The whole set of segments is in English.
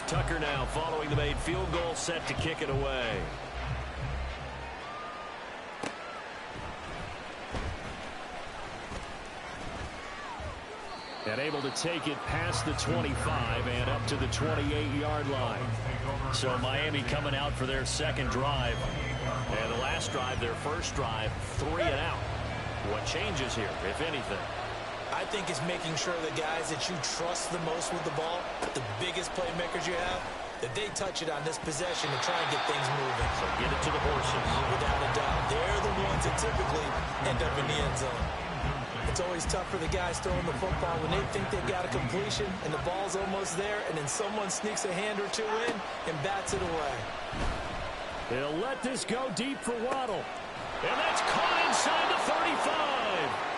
Tucker now following the made field goal, set to kick it away. And able to take it past the 25 and up to the 28-yard line. So Miami coming out for their second drive. And the last drive, their first drive, 3 and out. What changes here, if anything? I think it's making sure the guys that you trust the most with the ball, the biggest playmakers you have, that they touch it on this possession to try and get things moving. So get it to the horses. Without a doubt. They're the ones that typically end up in the end zone. It's always tough for the guys throwing the football when they think they've got a completion and the ball's almost there, and then someone sneaks a hand or two in and bats it away. He'll let this go deep for Waddle. And that's caught inside the 35.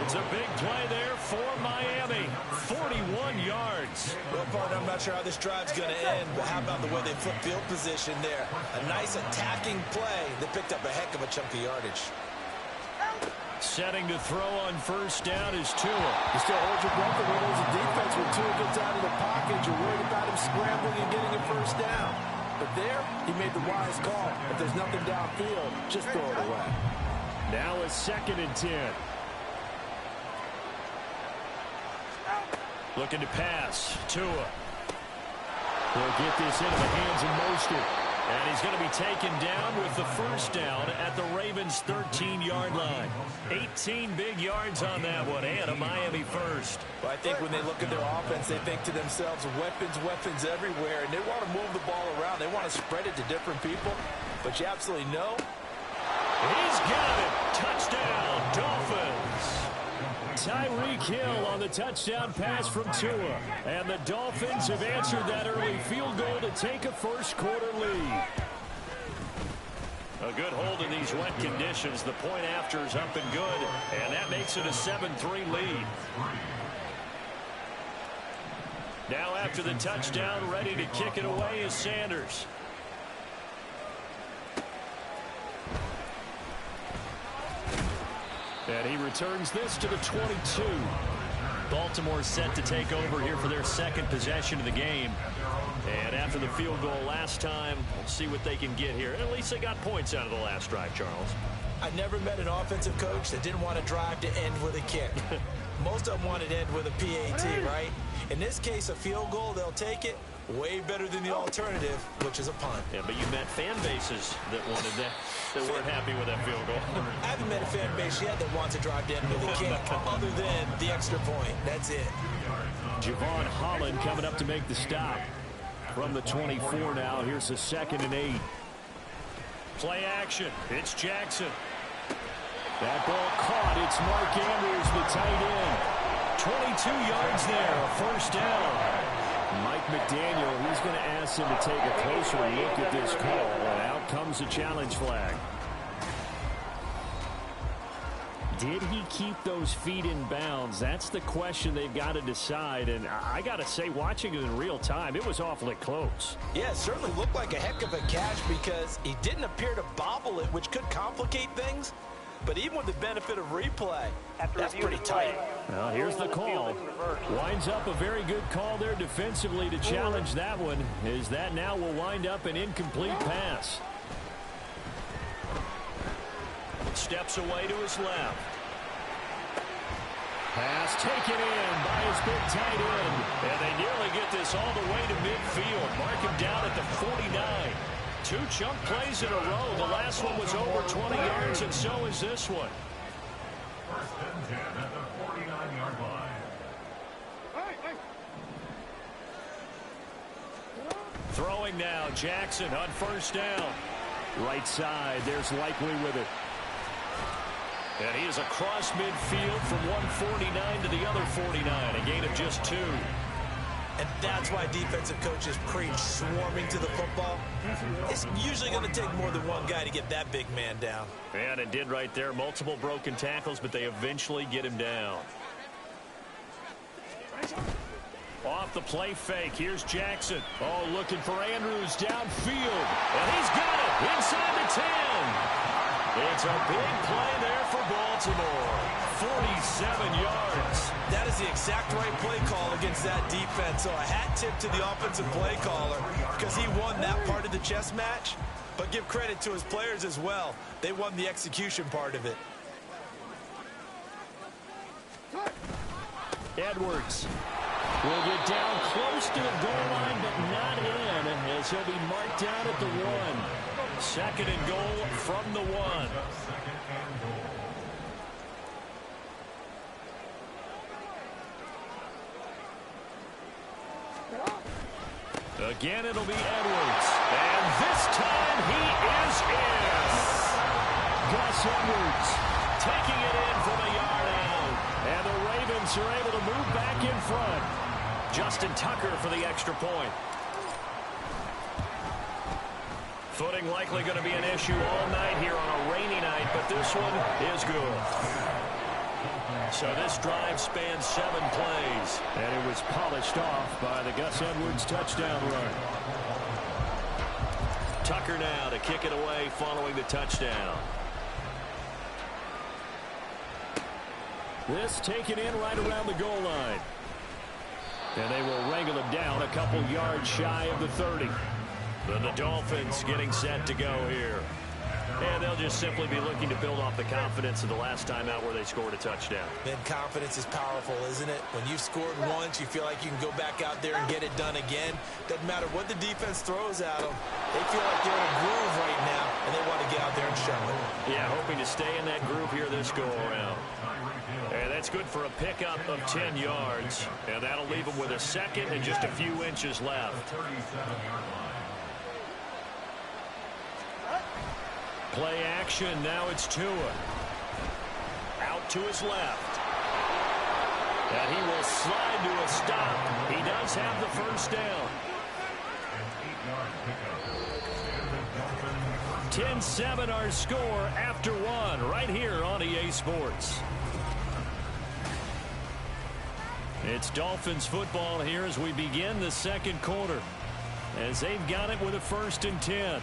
It's a big play there for Miami. 41 yards. Well, partner, I'm not sure how this drive's going to end, but how about the way they flip field position there? A nice attacking play that picked up a heck of a chunk of yardage. Setting to throw on first down is Tua. You still hold your breath when there's a defense when Tua gets out of the pocket. You're worried about him scrambling and getting a first down. But there, he made the wise call. If there's nothing downfield, just throw it away. Now a 2nd and 10. Looking to pass. Tua. He'll get this into the hands of Mostert. And he's going to be taken down with the first down at the Ravens' 13-yard line. 18 big yards on that one, and a Miami first. Well, I think when they look at their offense, they think to themselves, weapons everywhere, and they want to move the ball around. They want to spread it to different people, but you absolutely know. He's got it. Touchdown, Dolphins. Tyreek Hill on the touchdown pass from Tua. And the Dolphins have answered that early field goal to take a first-quarter lead. A good hold in these wet conditions. The point after is up and good, and that makes it a 7-3 lead. Now after the touchdown, ready to kick it away is Sanders. And he returns this to the 22. Baltimore set to take over here for their second possession of the game. And after the field goal last time, we'll see what they can get here. At least they got points out of the last drive, Charles. I never met an offensive coach that didn't want to drive to end with a kick. Most of them wanted to end with a PAT, right? In this case, a field goal, they'll take it. Way better than the alternative, which is a punt. Yeah, but you met fan bases that wanted that, that weren't happy with that field goal. I haven't met a fan base yet that wants to drive to end with a kick, other than the extra point. That's it. Javon Holland coming up to make the stop. From the 24 now, here's the 2nd and 8. Play action. It's Jackson. That ball caught. It's Mark Andrews, the tight end. 22 yards there, a first down. Mike McDaniel, he's going to ask him to take a closer look at this call, and out comes the challenge flag. Did he keep those feet in bounds? That's the question they've got to decide, and I got to say, watching it in real time, it was awfully close. Yeah, it certainly looked like a heck of a catch because he didn't appear to bobble it, which could complicate things. But even with the benefit of replay, that's pretty tight. Well, here's the call. Winds up a very good call there defensively to challenge that one, as that now will wind up an incomplete pass. Steps away to his left. Pass taken in by his big tight end. And they nearly get this all the way to midfield. Mark him down at the 49. 2 chunk plays in a row. The last one was over 20 yards, and so is this one. First and 10 at the 49-yard line. Throwing now, Jackson on first down. Right side, there's Likely with it. And he is across midfield from 149 to the other 49, a gain of just 2. And that's why defensive coaches preach swarming to the football. It's usually going to take more than one guy to get that big man down. And it did right there. Multiple broken tackles, but they eventually get him down. Off the play fake. Here's Jackson. Oh, looking for Andrews downfield. And he's got it inside the 10. It's a big play there for Baltimore. 47 yards. That is the exact right play call against that defense. So a hat tip to the offensive play caller because he won that part of the chess match. But give credit to his players as well. They won the execution part of it. Edwards will get down close to the goal line, but not in, as he'll be marked down at the 1. Second and goal from the 1. Again, it'll be Edwards. And this time he is in. Gus Edwards taking it in from a yard out. And the Ravens are able to move back in front. Justin Tucker for the extra point. Footing likely going to be an issue all night here on a rainy night, but this one is good. So this drive spans 7 plays. And it was polished off by the Gus Edwards touchdown run. Tucker now to kick it away following the touchdown. This taken in right around the goal line. And they will wrangle him down a couple yards shy of the 30. Then the Dolphins getting set to go here. And they'll just simply be looking to build off the confidence of the last time out where they scored a touchdown. Man, confidence is powerful, isn't it? When you've scored once, you feel like you can go back out there and get it done again. Doesn't matter what the defense throws at them. They feel like they're in a groove right now, and they want to get out there and show it. Yeah, hoping to stay in that groove here this go-around. And that's good for a pickup of 10 yards. And that'll leave them with a second and just a few inches left. Play action, now it's Tua. Out to his left. And he will slide to a stop. He does have the first down. 10-7 our score after 1 right here on EA Sports. It's Dolphins football here as we begin the second quarter. As they've got it with a 1st and 10.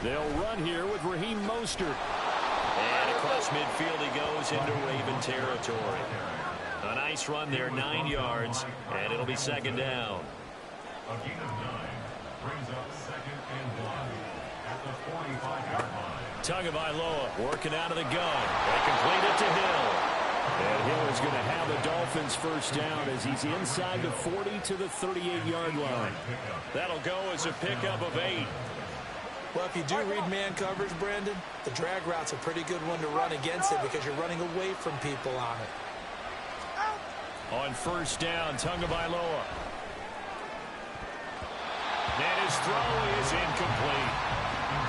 They'll run here with Raheem Mostert. And across midfield he goes into Raven territory. A nice run there, 9 yards, and it'll be second down. A gain of 9 brings up 2nd and 1 at the 45-yard line. Tagovailoa working out of the gun. They complete it to Hill. And Hill is going to have the Dolphins first down as he's inside the 40 to the 38-yard line. That'll go as a pickup of 8. Well, if you do read man coverage, Brandon, the drag route's a pretty good one to run against it because you're running away from people on it. On first down, Tagovailoa. And his throw is incomplete.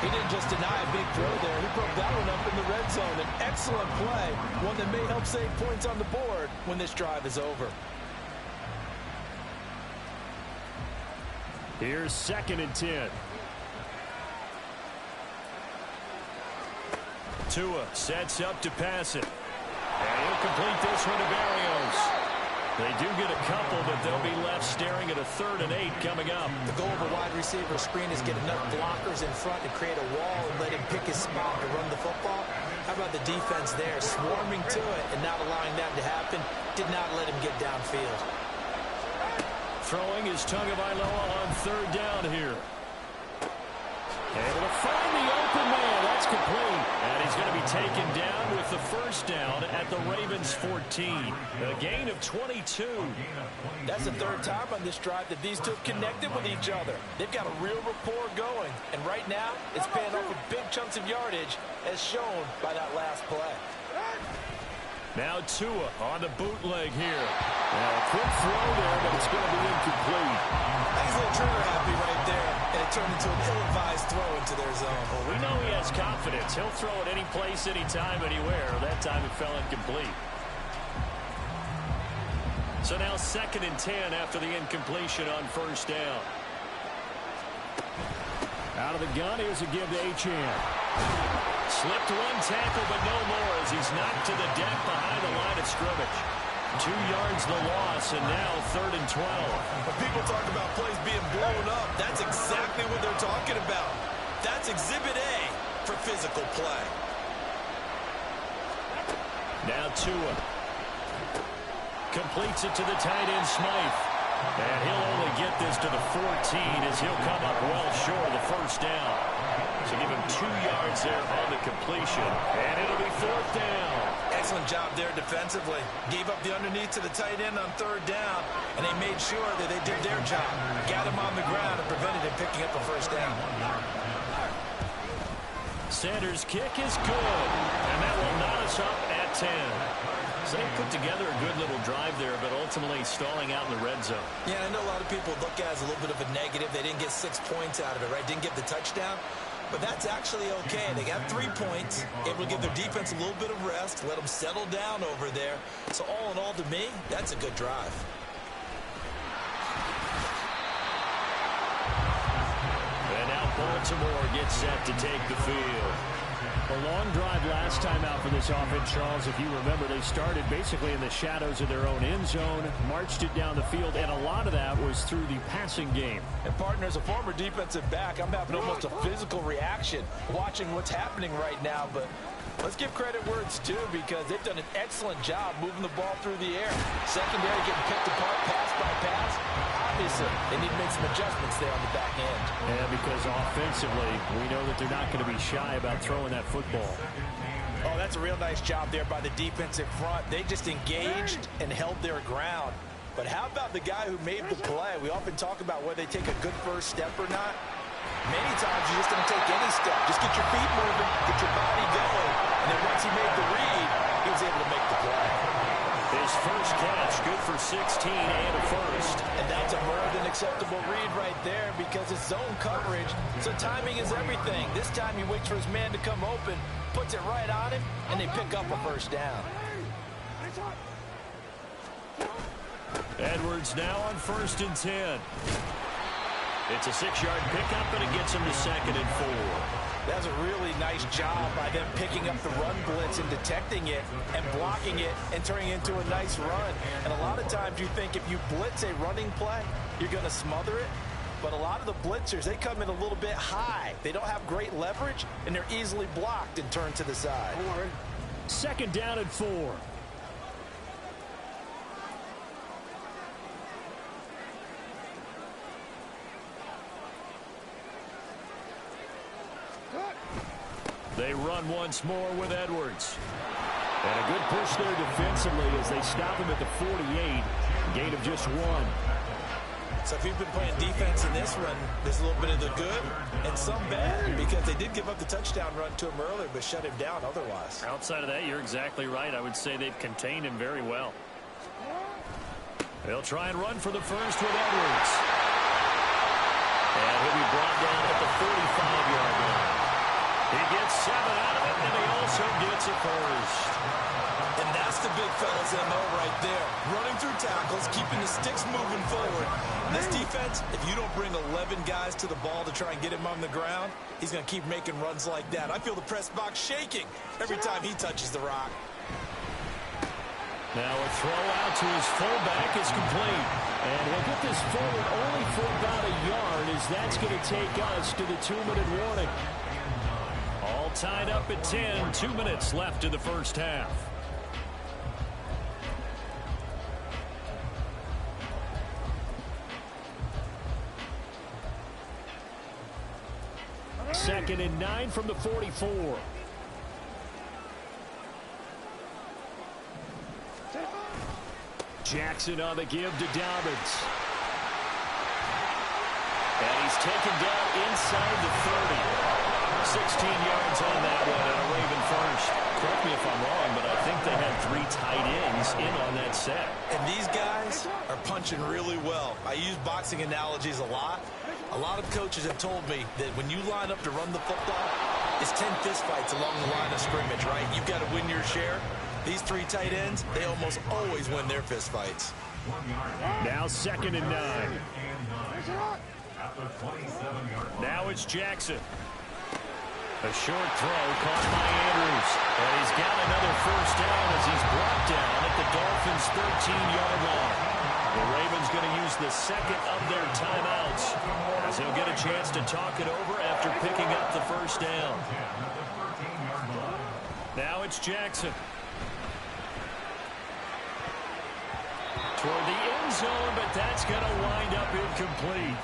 He didn't just deny a big throw there. He broke that one up in the red zone. An excellent play, one that may help save points on the board when this drive is over. Here's 2nd and 10. Tua sets up to pass it. And he'll complete this one to Barrios. They do get a couple, but they'll be left staring at a 3rd and 8 coming up. The goal of a wide receiver screen is get enough blockers in front to create a wall and let him pick his spot to run the football. How about the defense there, swarming to it and not allowing that to happen? Did not let him get downfield. Throwing is Tagovailoa on 3rd down here. Able to find the open man. That's complete. And he's going to be taken down with the first down at the Ravens 14. A gain of 22. That's the 3rd time on this drive that these two have connected with each other. They've got a real rapport going. And right now, it's paying off with big chunks of yardage as shown by that last play. Now Tua on the bootleg here. Now a quick throw there, but it's going to be incomplete. He's a little trigger happy right there, and it turned into an ill-advised throw into their zone. Well, we know he has confidence. He'll throw it any place, anytime, anywhere. That time it fell incomplete. So now 2nd and 10 after the incompletion on first down. Out of the gun, here's a give to Achane. Slipped one tackle, but no more as he's knocked to the deck behind the line scrimmage. 2 yards the loss, and now 3rd and 12. When people talk about plays being blown up, that's exactly what they're talking about. That's Exhibit A for physical play. Now Tua. Completes it to the tight end, Smythe. And he'll only get this to the 14 as he'll come up well short of the first down. So give him 2 yards there on the completion. And it'll be 4th down. Excellent job there defensively. Gave up the underneath to the tight end on 3rd down, and they made sure that they did their job. Got him on the ground and prevented him picking up a first down. Sanders' kick is good, and that will knot us up at 10. So they put together a good little drive there, but ultimately stalling out in the red zone. Yeah, I know a lot of people look at it as a little bit of a negative. They didn't get 6 points out of it, right? Didn't get the touchdown. But that's actually okay. They got 3 points, able to give their defense a little bit of rest, let them settle down over there. So all in all, to me, that's a good drive. And now Baltimore gets set to take the field. A long drive last time out for this offense, Charles. If you remember, they started basically in the shadows of their own end zone, marched it down the field, and a lot of that was through the passing game. And, partner, as a former defensive back, I'm having almost a physical reaction watching what's happening right now. But let's give credit where it's due, because they've done an excellent job moving the ball through the air. Secondary getting picked apart pass by pass. Obviously, they need to make some adjustments there on the back end. Yeah, because offensively, we know that they're not going to be shy about throwing that football. Oh, that's a real nice job there by the defensive front. They just engaged and held their ground. But how about the guy who made the play? We often talk about whether they take a good first step or not. Many times you just don't take any step. Just get your feet moving, get your body going. And then once he made the read, he was able to make the play. His first catch, good for 16 and a first. And that's a more than acceptable read right there, because it's zone coverage, so timing is everything. This time he waits for his man to come open, puts it right on him, and they pick up a first down. Edwards now on 1st and 10. It's a 6-yard pickup, and it gets him to 2nd and 4. That's a really nice job by them picking up the run blitz and detecting it and blocking it and turning it into a nice run. And a lot of times you think if you blitz a running play, you're going to smother it. But a lot of the blitzers, they come in a little bit high. They don't have great leverage, and they're easily blocked and turned to the side. 2nd down and 4. They run once more with Edwards. And a good push there defensively as they stop him at the 48. Gain of just 1. So if you've been playing defense in this run, there's a little bit of the good and some bad, because they did give up the touchdown run to him earlier but shut him down otherwise. Outside of that, you're exactly right. I would say they've contained him very well. They'll try and run for the first with Edwards. And he'll be brought down at the 45-yard line. He gets 7 out of it, and he also gets a first. And that's the big fella's MO right there. Running through tackles, keeping the sticks moving forward. This defense, if you don't bring 11 guys to the ball to try and get him on the ground, he's going to keep making runs like that. I feel the press box shaking every time he touches the rock. Now a throw out to his fullback is complete. And he'll get this forward only for about a yard, as that's going to take us to the 2-minute warning. All tied up at 10. 2 minutes left in the first half. Second and 9 from the 44. Jackson on the give to Dobbins. And he's taken down inside the 30. 16 yards on that one, and a Raven first. Correct me if I'm wrong, but I think they had 3 tight ends in on that set. And these guys are punching really well. I use boxing analogies a lot. A lot of coaches have told me that when you line up to run the football, it's 10 fistfights along the line of scrimmage, right? You've got to win your share. These 3 tight ends, they almost always win their fistfights. Now 2nd and 9. Now it's Jackson. A short throw caught by Andrews. And he's got another first down as he's brought down at the 13-yard line. The Ravens going to use the second of their timeouts as he'll get a chance to talk it over after picking up the first down. Now it's Jackson. Toward the end zone, but that's going to wind up incomplete.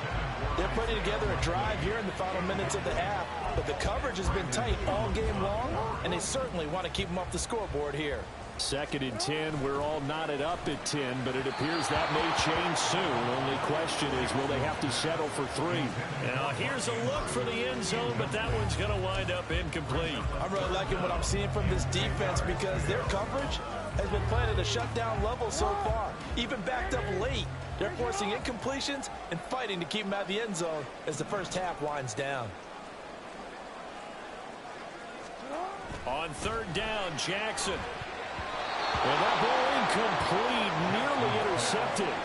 They're putting together a drive here in the final minutes of the half, but the coverage has been tight all game long, and they certainly want to keep them off the scoreboard here. 2nd and 10. We're all knotted up at 10, but it appears that may change soon. Only question is, will they have to settle for 3? Now, here's a look for the end zone, but that one's going to wind up incomplete. I'm really liking what I'm seeing from this defense because their coverage has been playing at a shutdown level so far. Even backed up late, they're forcing incompletions and fighting to keep them out of the end zone as the first half winds down. On 3rd down, Jackson. And that ball incomplete, nearly intercepted.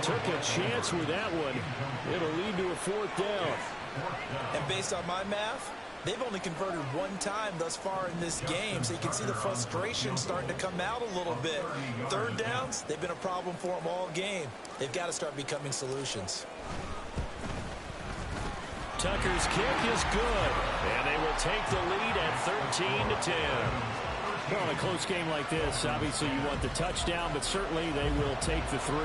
Took a chance with that one. It'll lead to a 4th down. And based on my math, they've only converted 1 time thus far in this game, so you can see the frustration starting to come out a little bit. 3rd downs, they've been a problem for them all game. They've got to start becoming solutions. Tucker's kick is good, and they will take the lead at 13-10. Well, in a close game like this, obviously you want the touchdown, but certainly they will take the 3.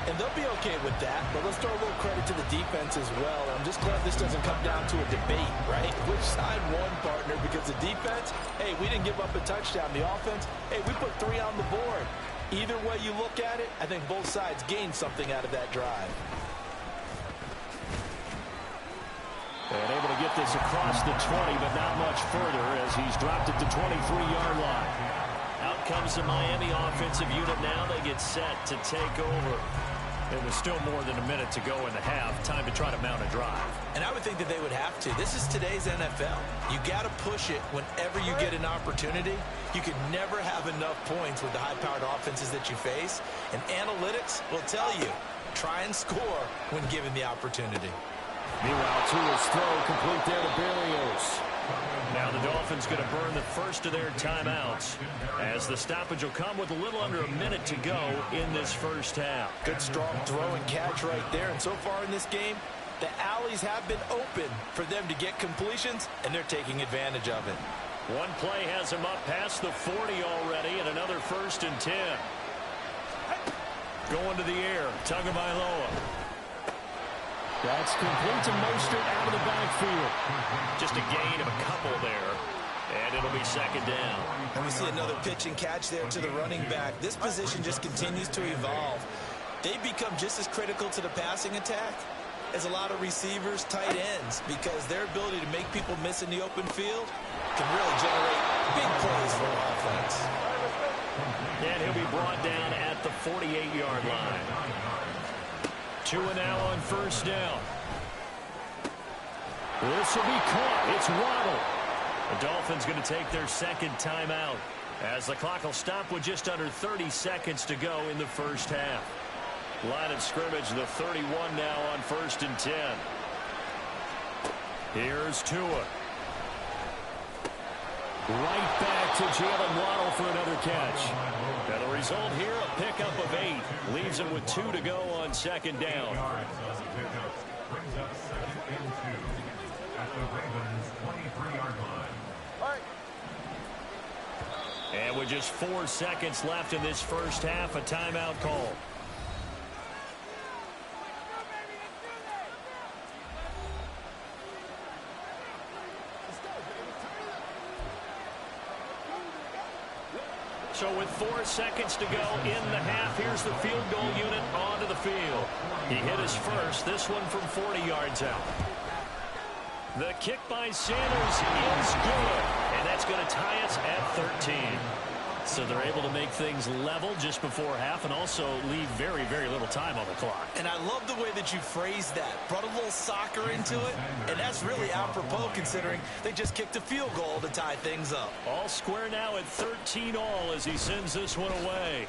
And they'll be okay with that, but let's throw a little credit to the defense as well. I'm just glad this doesn't come down to a debate, right? Which side won, partner? Because the defense, hey, we didn't give up a touchdown. The offense, hey, we put 3 on the board. Either way you look at it, I think both sides gained something out of that drive. And able to get this across the 20, but not much further as he's dropped at the 23-yard line. Out comes the Miami offensive unit now. They get set to take over. It was still more than a minute to go in the half. Time to try to mount a drive. And I would think that they would have to. This is today's NFL. You got to push it whenever you get an opportunity. You can never have enough points with the high-powered offenses that you face. And analytics will tell you, try and score when given the opportunity. Meanwhile, Tua's throw complete there to Berrios. Now the Dolphins going to burn the first of their timeouts as the stoppage will come with a little under a minute to go in this first half. Good strong throw and catch right there. And so far in this game, the alleys have been open for them to get completions, and they're taking advantage of it. One play has him up past the 40 already, and another 1st and 10. Going to the air, Tagovailoa. That's complete to Mostert out of the backfield. Just a gain of a couple there, and it'll be 2nd down. And we see another pitch and catch there to the running back. This position just continues to evolve. They become just as critical to the passing attack as a lot of receivers, tight ends, because their ability to make people miss in the open field can really generate big plays for offense. And he'll be brought down at the 48-yard line. Tua now on 1st down. This will be caught. It's Waddle. The Dolphins going to take their 2nd timeout as the clock will stop with just under 30 seconds to go in the first half. Line of scrimmage, the 31 now on 1st and 10. Here's Tua. Right back to Jalen Waddle for another catch. Now the result here, a pickup of 8. Leaves him with 2 to go on 2nd down. Brings up 2nd and 2 at the Ravens' 23-yard line. And with just 4 seconds left in this first half, a timeout call. So with 4 seconds to go in the half, here's the field goal unit onto the field. He hit his first, this one from 40 yards out. The kick by Sanders is good, and that's going to tie us at 13. So they're able to make things level just before half and also leave very, very little time on the clock. And I love the way that you phrased that. Brought a little soccer into it, and that's really apropos considering they just kicked a field goal to tie things up. All square now at 13 all as he sends this one away.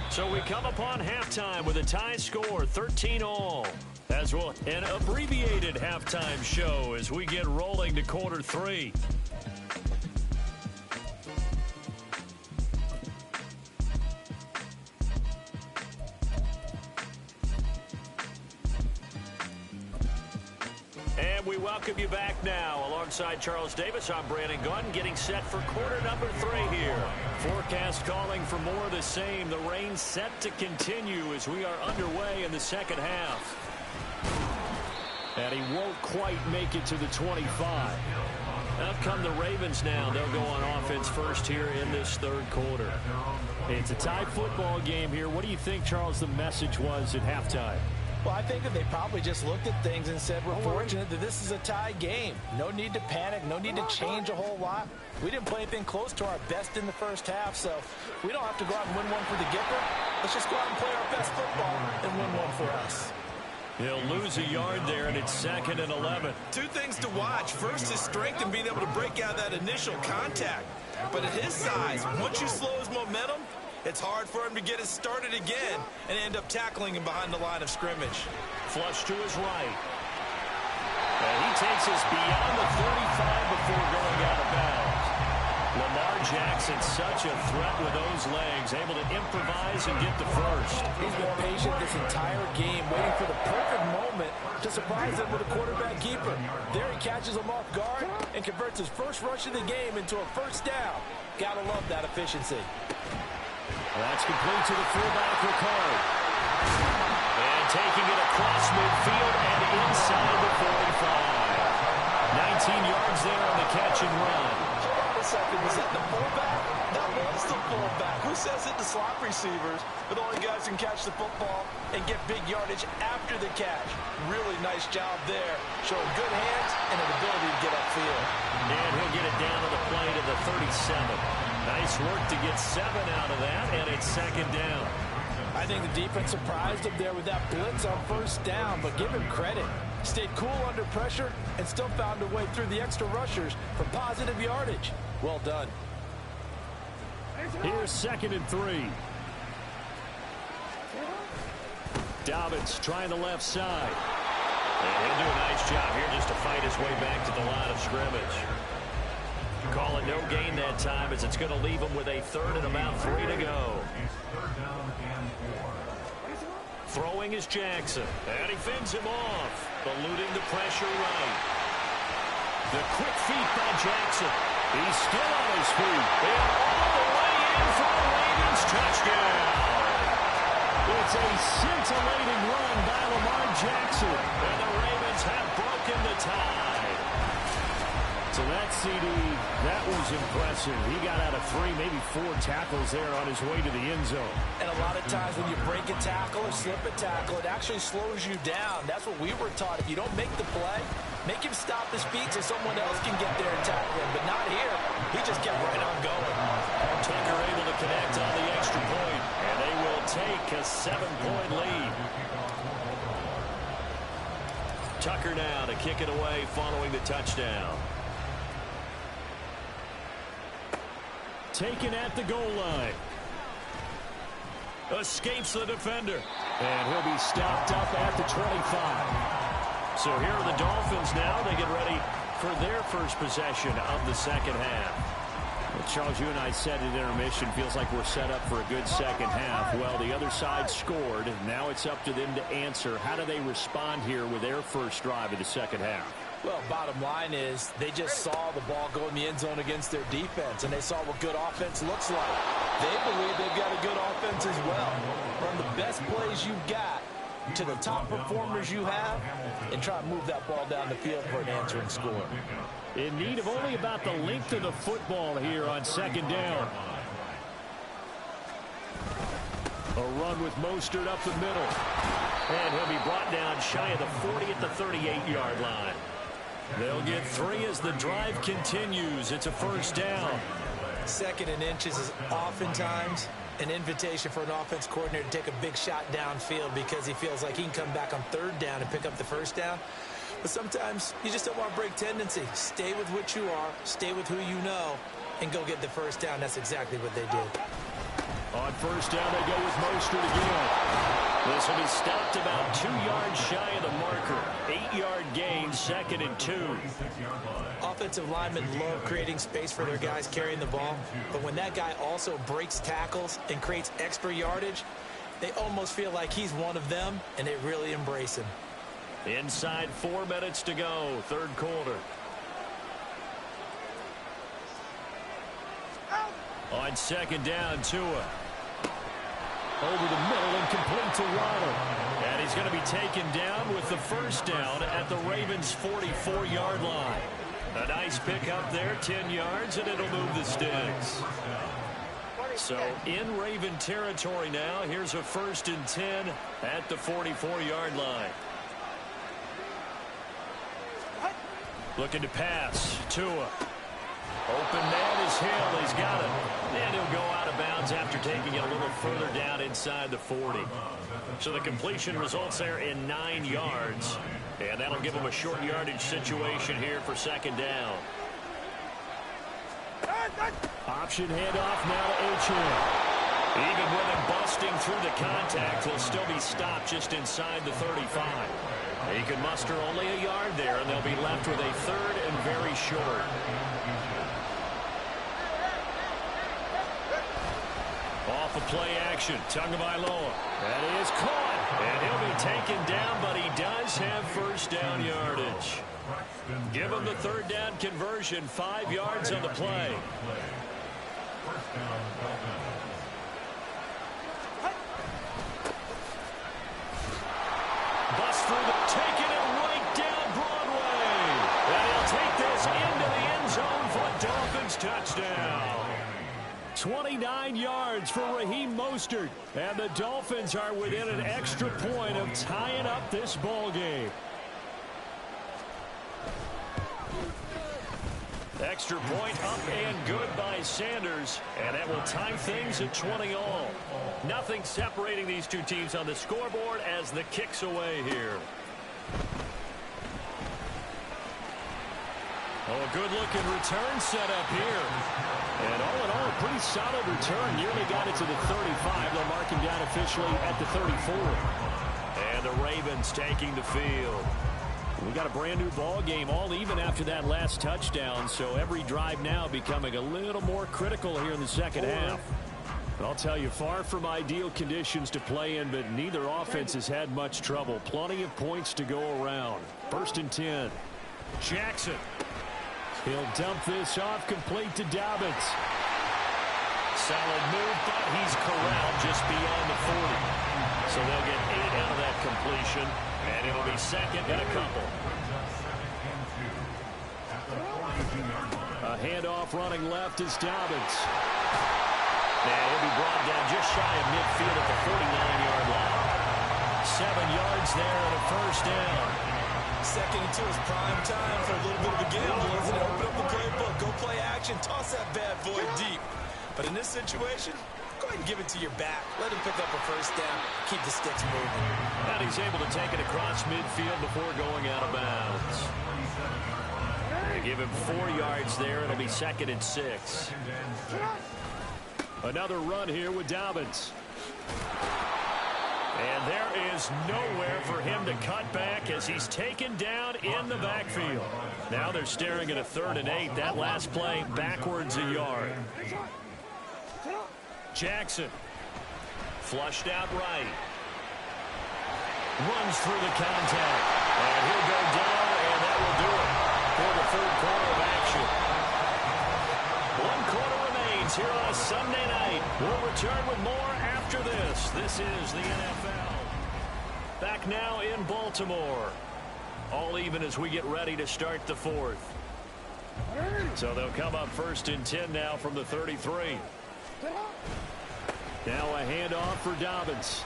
So we come upon halftime with a tie score, 13 all. As well, an abbreviated halftime show as we get rolling to quarter 3. welcome you back now. Alongside Charles Davis, I'm Brandon Gunn, getting set for quarter number 3 here. Forecast calling for more of the same. The rain set to continue as we are underway in the second half. And he won't quite make it to the 25. Up come the Ravens now. They'll go on offense first here in this third quarter. It's a tie football game here. What do you think, Charles, the message was at halftime? Well, I think that they probably just looked at things and said, we're fortunate that this is a tie game. No need to panic. No need to change a whole lot. We didn't play anything close to our best in the first half, so we don't have to go out and win one for the Gipper. Let's just go out and play our best football and win one for us. He'll lose a yard there, and it's 2nd and 11. Two things to watch. First, his strength and being able to break out that initial contact. But at his size, once you slow his momentum, it's hard for him to get it started again and end up tackling him behind the line of scrimmage. Flush to his right. And he takes us beyond the 35 before going out of bounds. Lamar Jackson, such a threat with those legs, able to improvise and get the first. He's been patient this entire game, waiting for the perfect moment to surprise them with a quarterback keeper. There he catches him off guard and converts his first rush of the game into a first down. Gotta love that efficiency. That's complete to the fullback, Ricard. And taking it across midfield and inside the 45. 19 yards there on the catch and run. Hold on a second. Was that the fullback? That was the fullback. Who says it to slot receivers? But only guys can catch the football and get big yardage after the catch. Really nice job there. Showing good hands and an ability to get upfield. And he'll get it down to the play to the 37. Nice work to get 7 out of that, and it's 2nd down. I think the defense surprised him there with that blitz on first down, but give him credit. Stayed cool under pressure and still found a way through the extra rushers for positive yardage. Well done. Here's 2nd and 3. Dobbins trying the left side. And he'll do a nice job here just to fight his way back to the line of scrimmage. Call it no gain that time as it's going to leave him with a 3rd and about 3 to go. Throwing is Jackson. And he fends him off. Eluding the pressure right. The quick feet by Jackson. He's still on his feet. And all the way in for the Ravens touchdown. It's a scintillating run by Lamar Jackson. And the Ravens have broken the tie. So that CD, that was impressive. He got out of 3, maybe 4 tackles there on his way to the end zone. And a lot of times when you break a tackle or slip a tackle, it actually slows you down. That's what we were taught. If you don't make the play, make him stop his feet so someone else can get there and tackle him. But not here. He just kept right on going. Tucker able to connect on the extra point. And they will take a 7-point lead. Tucker now to kick it away following the touchdown. Taken at the goal line. Escapes the defender. And he'll be stopped up at the 25. So here are the Dolphins now. They get ready for their first possession of the second half. Well, Charles, you and I said at intermission, feels like we're set up for a good second half. Well, the other side scored. Now it's up to them to answer. How do they respond here with their first drive of the second half? Well, bottom line is they just saw the ball go in the end zone against their defense, and they saw what good offense looks like. They believe they've got a good offense as well. Run the best plays you've got to the top performers you have and try to move that ball down the field for an answering score. In need of only about the length of the football here on 2nd down. A run with Mostert up the middle. And he'll be brought down shy of the 40 at the 38-yard line. They'll get 3 as the drive continues. It's a first down. 2nd and inches is oftentimes an invitation for an offense coordinator to take a big shot downfield because he feels like he can come back on 3rd down and pick up the first down. But sometimes you just don't want to break tendency. Stay with what you are, stay with who you know, and go get the first down. That's exactly what they did. On first down, they go with Mostert again. This will be stopped about 2 yards shy of the marker. 8-yard gain, 2nd and 2. Offensive linemen love creating space for their guys carrying the ball. But when that guy also breaks tackles and creates extra yardage, they almost feel like he's one of them, and they really embrace him. Inside 4 minutes to go, third quarter. On second down, Tua. Over the middle and complete to Waddle. And he's going to be taken down with the first down at the Ravens' 44-yard line. A nice pickup there, 10 yards, and it'll move the sticks. So in Raven territory now, here's a 1st and 10 at the 44-yard line. Looking to pass. Tua. Open man is Hill. He's got it. And he'll go out of bounds after taking it a little further down inside the 40. So the completion results there in 9 yards. And that'll give him a short yardage situation here for second down. Option handoff now to H.M. Even with him busting through the contact, he'll still be stopped just inside the 35. He can muster only a yard there, and they'll be left with a 3rd and very short. Off of play action, Tagovailoa. That is caught, and he'll be taken down, but he does have first down yardage. Give him the 3rd down conversion, 5 yards on the play. Bust through the, taking it right down Broadway. And he'll take this into the end zone for a Dolphins touchdown. 29 yards for Raheem Mostert. And the Dolphins are within an extra point of tying up this ball game. Extra point up and good by Sanders. And that will tie things at 20 all. Nothing separating these two teams on the scoreboard as the kick's away here. Oh, a good-looking return set up here. And all in all, a pretty solid return. Nearly got it to the 35. They'll mark him down officially at the 34. And the Ravens taking the field. We got a brand new ball game, all even after that last touchdown. So every drive now becoming a little more critical here in the second half. But I'll tell you, far from ideal conditions to play in, but neither offense has had much trouble. Plenty of points to go around. 1st and 10. Jackson. He'll dump this off, complete to Dobbins. Solid move, but he's corralled just beyond the 40. So they'll get 8 out of that completion, and it'll be second and a couple. A handoff running left is Dobbins. And he'll be brought down just shy of midfield at the 49-yard line. 7 yards there and a first down. Second and 2 is prime time for a little bit of a gamble, isn't it? Open up the playbook, go play action, toss that bad boy deep. But in this situation, go ahead and give it to your back. Let him pick up a first down, keep the sticks moving. And he's able to take it across midfield before going out of bounds. They give him 4 yards there. It'll be second and 6. Another run here with Dobbins. And there is nowhere for him to cut back as he's taken down in the backfield. Now they're staring at a 3rd and 8. That last play backwards a yard. Jackson. Flushed out right. Runs through the contact. And he'll go down, and that will do it for the 3rd quarter of action. 1 quarter remains here on a Sunday night. We'll return with more after this. This is the NFL. Back now in Baltimore. All even as we get ready to start the 4th. So they'll come up 1st and 10 now from the 33. Now a handoff for Dobbins.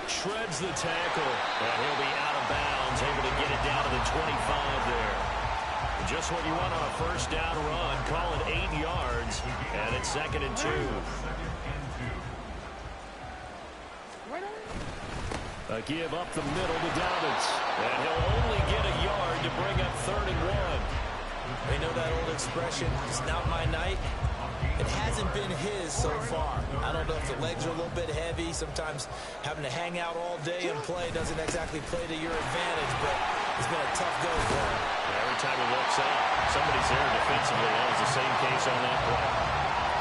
Shreds the tackle. And he'll be out of bounds, able to get it down to the 25 there. Just what you want on a first down run. Call it 8 yards. And it's 2nd and 2. A give up the middle to Dobbins. And he'll only get a yard to bring up 3rd and 1. They know that old expression, it's not my night. It hasn't been his so far. I don't know if the legs are a little bit heavy. Sometimes having to hang out all day and play doesn't exactly play to your advantage, but it's been a tough go for him. Every time he looks up, somebody's there defensively. That was the same case on that play.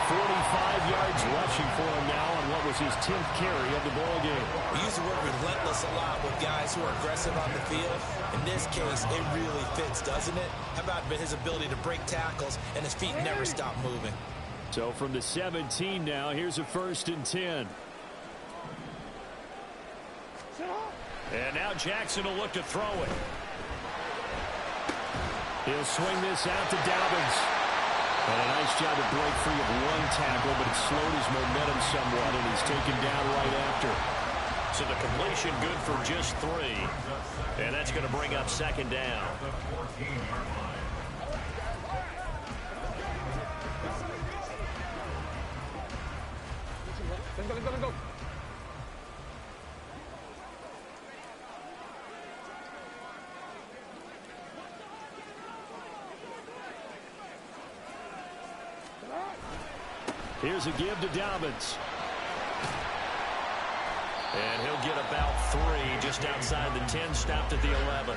45 yards rushing for him now on what was his 10th carry of the ball game. We use the word relentless a lot with guys who are aggressive on the field. In this case, it really fits, doesn't it? How about his ability to break tackles and his feet never stop moving? So from the 17 now, here's a 1st and 10. And now Jackson will look to throw it. He'll swing this out to Dobbins. And a nice job to break free of one tackle, but it slowed his momentum somewhat, and he's taken down right after. So the completion good for just 3. And that's going to bring up 2nd down. Go. Here's a give to Dobbins. And he'll get about 3 just outside the 10, stopped at the 11.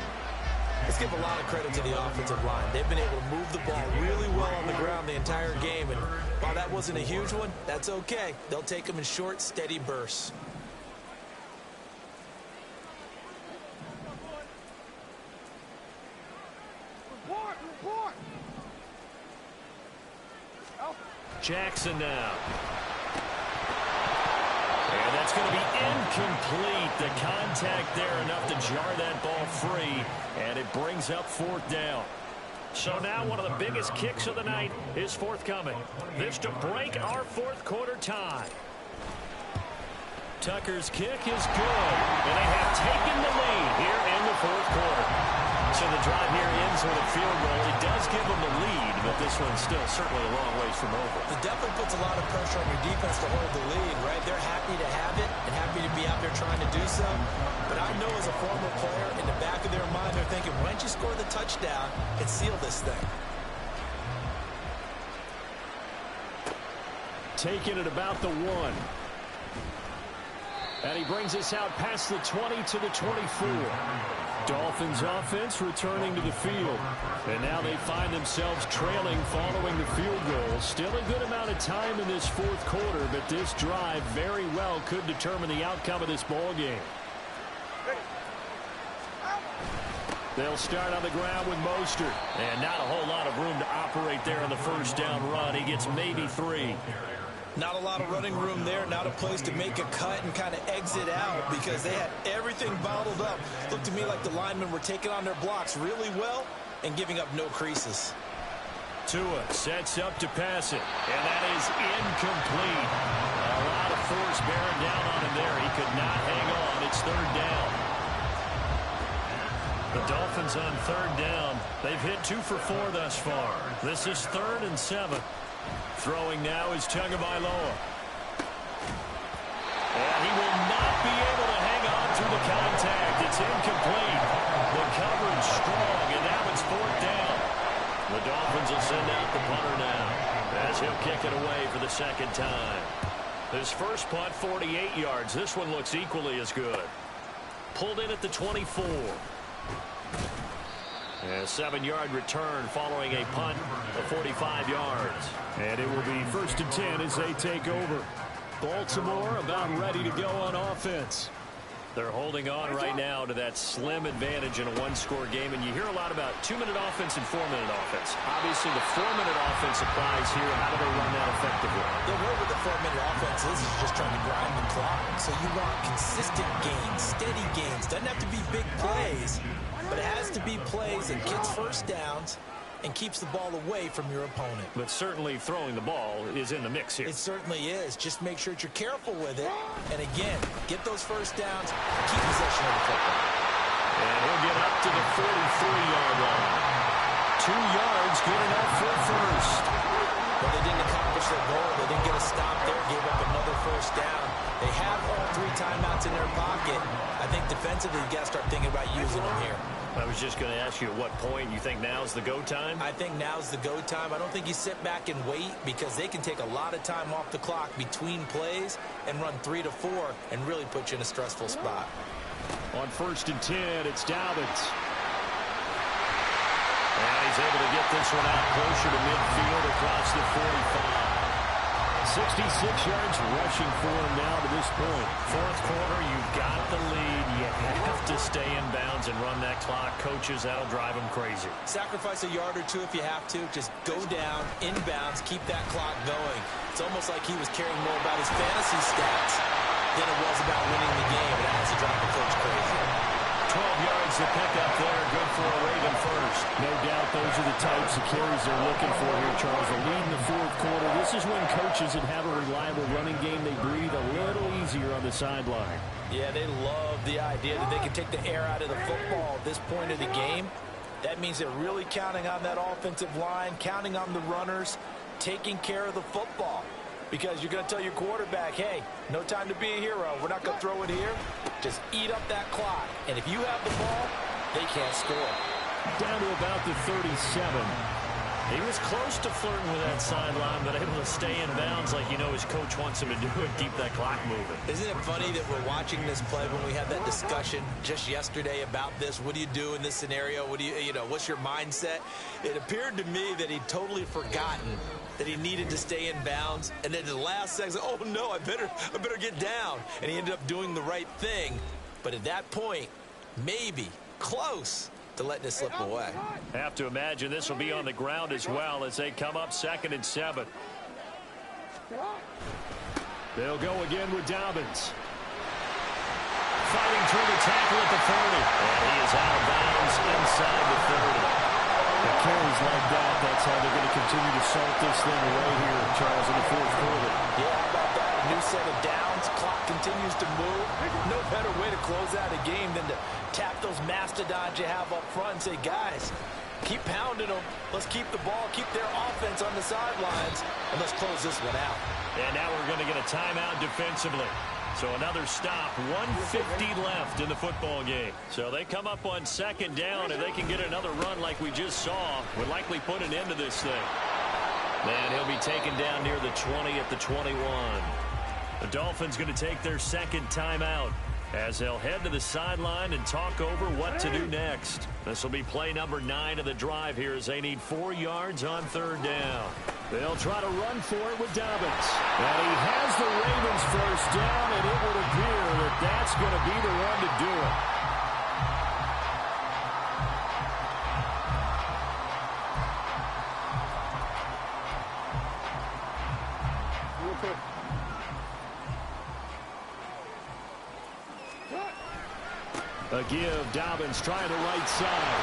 Let's give a lot of credit to the offensive line. They've been able to move the ball really well on the ground the entire game. And while that wasn't a huge one, that's okay. They'll take them in short, steady bursts. Report. Jackson now. And that's going to be incomplete. The contact there enough to jar that ball free. And it brings up 4th down. So now one of the biggest kicks of the night is forthcoming. This to break our 4th quarter tie. Tucker's kick is good. And they have taken the lead here in the 4th quarter. So the drive here ends with a field goal. It does give them the lead, but this one's still certainly a long ways from over. It definitely puts a lot of pressure on your defense to hold the lead, right? They're happy to have it and happy to be out there trying to do so. But I know as a former player, in the back of their mind, they're thinking, why don't you score the touchdown and seal this thing? Taking it about the 1. And he brings us out past the 20 to the 24. Dolphins offense returning to the field. And now they find themselves trailing following the field goal. Still a good amount of time in this 4th quarter, but this drive very well could determine the outcome of this ball game. They'll start on the ground with Mostert. And not a whole lot of room to operate there on the 1st down run. He gets maybe 3. Not a lot of running room there, not a place to make a cut and kind of exit out because they had everything bottled up. Looked to me like the linemen were taking on their blocks really well and giving up no creases. Tua sets up to pass it, and that is incomplete. A lot of force bearing down on him there. He could not hang on. It's 3rd down. The Dolphins on 3rd down. They've hit 2 for 4 thus far. This is 3rd and 7. Throwing now is Tagovailoa. And he will not be able to hang on through the contact. It's incomplete. The coverage strong, and now it's 4th down. The Dolphins will send out the punter now as he'll kick it away for the 2nd time. His first punt, 48 yards. This one looks equally as good. Pulled in at the 24. A 7-yard return following a punt of 45 yards. And it will be 1st and 10 as they take over. Baltimore about ready to go on offense. They're holding on right now to that slim advantage in a 1-score game. And you hear a lot about 2-minute offense and 4-minute offense. Obviously, the 4-minute offense applies here. How do they run that effectively? The way with the 4-minute offense is just trying to grind the clock. So you want consistent gains, steady gains. Doesn't have to be big plays, but it has to be plays that gets first downs and keeps the ball away from your opponent. But certainly throwing the ball is in the mix here. It certainly is. Just make sure that you're careful with it. And again, get those first downs, keep possession of the football. And he'll get up to the 43-yard line. 2 yards, good enough for first. Well, they didn't accomplish their goal. They didn't get a stop there, gave up another first down. They have all 3 timeouts in their pocket. I think defensively, you got to start thinking about using them here. I was just going to ask you at what point you think now's the go time? I think now's the go time. I don't think you sit back and wait because they can take a lot of time off the clock between plays and run 3 to 4 and really put you in a stressful spot. On 1st and 10, it's Dobbins. And he's able to get this one out closer to midfield across the 45. 66 yards rushing for him now to this point. Fourth quarter, you've got the lead. You have to stay in bounds and run that clock. Coaches, that'll drive them crazy. Sacrifice a yard or two if you have to. Just go down, in bounds, keep that clock going. It's almost like he was caring more about his fantasy stats than it was about winning the game. That has to drive the coach crazy. 12 yards to pick up there. Good for a Raven first. No doubt those are the types of carries they're looking for here, Charles. A lead in the fourth quarter. This is when coaches that have a reliable running game, they breathe a little easier on the sideline. Yeah, they love the idea that they can take the air out of the football at this point of the game. That means they're really counting on that offensive line, counting on the runners, taking care of the football. Because you're going to tell your quarterback, hey, no time to be a hero. We're not going to throw it here. Just eat up that clock. And if you have the ball, they can't score. Down to about the 37. He was close to flirting with that sideline, but able to stay in bounds like you know his coach wants him to do and keep that clock moving. Isn't it funny that we're watching this play when we had that discussion just yesterday about this? What do you do in this scenario? What do you know, what's your mindset? It appeared to me that he'd totally forgotten that he needed to stay in bounds. And then in the last second, oh, no, I better get down. And he ended up doing the right thing. But at that point, maybe close to letting it slip away. Have to imagine this will be on the ground as well as they come up 2nd and 7. They'll go again with Dobbins. Fighting through the tackle at the 40. And he is out of bounds inside the 30. The carries like that, that's how they're going to continue to salt this thing away here, Charles, in the fourth quarter. Yeah, how about that? A new set of downs. Clock continues to move. No better way to close out a game than to tap those mastodons you have up front and say, guys, keep pounding them. Let's keep the ball, keep their offense on the sidelines, and let's close this one out. And now we're going to get a timeout defensively. So another stop, 1:50 left in the football game. So they come up on 2nd down, and they can get another run like we just saw. Would likely put an end to this thing. And he'll be taken down near the 20 at the 21. The Dolphins going to take their 2nd timeout as they'll head to the sideline and talk over what to do next. This will be play number 9 of the drive here as they need 4 yards on 3rd down. They'll try to run for it with Dobbins. And he has the Ravens first down, and it would appear that that's going to be the one to do it. A give, Dobbins trying the right side.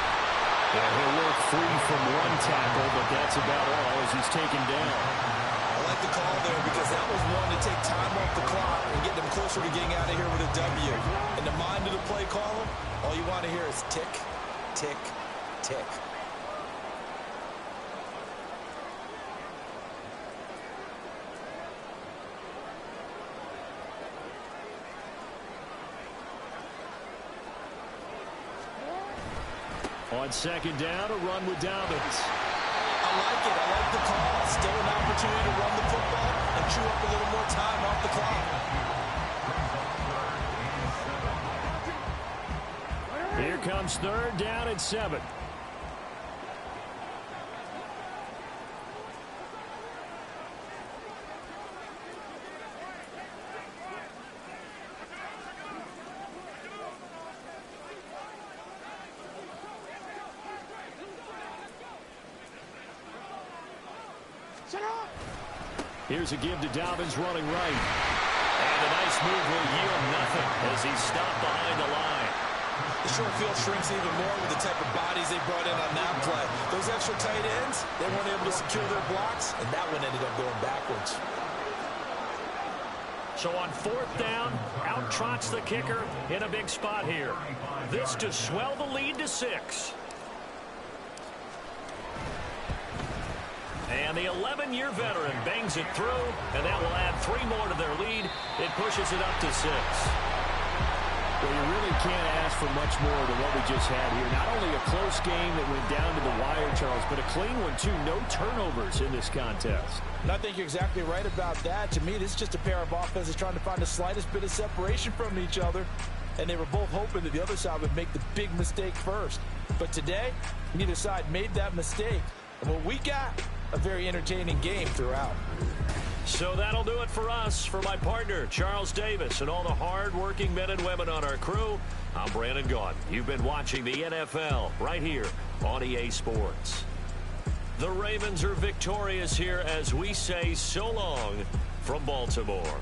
Yeah, he'll work free from one tackle, but that's about all as he's taken down. I like the call there because that was one to take time off the clock and get them closer to getting out of here with a W. In the mind of the play caller, all you want to hear is tick, tick, tick. On 2nd down, a run with Dobbins. I like it. I like the call. Still an opportunity to run the football and chew up a little more time off the clock. Here comes 3rd down and 7. Here's a give to Dobbins running right. And a nice move will yield nothing as he's stopped behind the line. The short field shrinks even more with the type of bodies they brought in on that play. Those extra tight ends, they weren't able to secure their blocks, and that one ended up going backwards. So on 4th down, out trots the kicker in a big spot here. This to swell the lead to 6. And the 11-year veteran bangs it through, and that will add 3 more to their lead. It pushes it up to 6. Well, you really can't ask for much more than what we just had here. Not only a close game that went down to the wire, Charles, but a clean one, too. No turnovers in this contest. And I think you're exactly right about that. To me, this is just a pair of offenses trying to find the slightest bit of separation from each other. And they were both hoping that the other side would make the big mistake first. But today, neither side made that mistake. And what we got, a very entertaining game throughout. So that'll do it for us. For my partner, Charles Davis, and all the hard-working men and women on our crew, I'm Brandon Gaudin. You've been watching the NFL right here on EA Sports. The Ravens are victorious here as we say so long from Baltimore.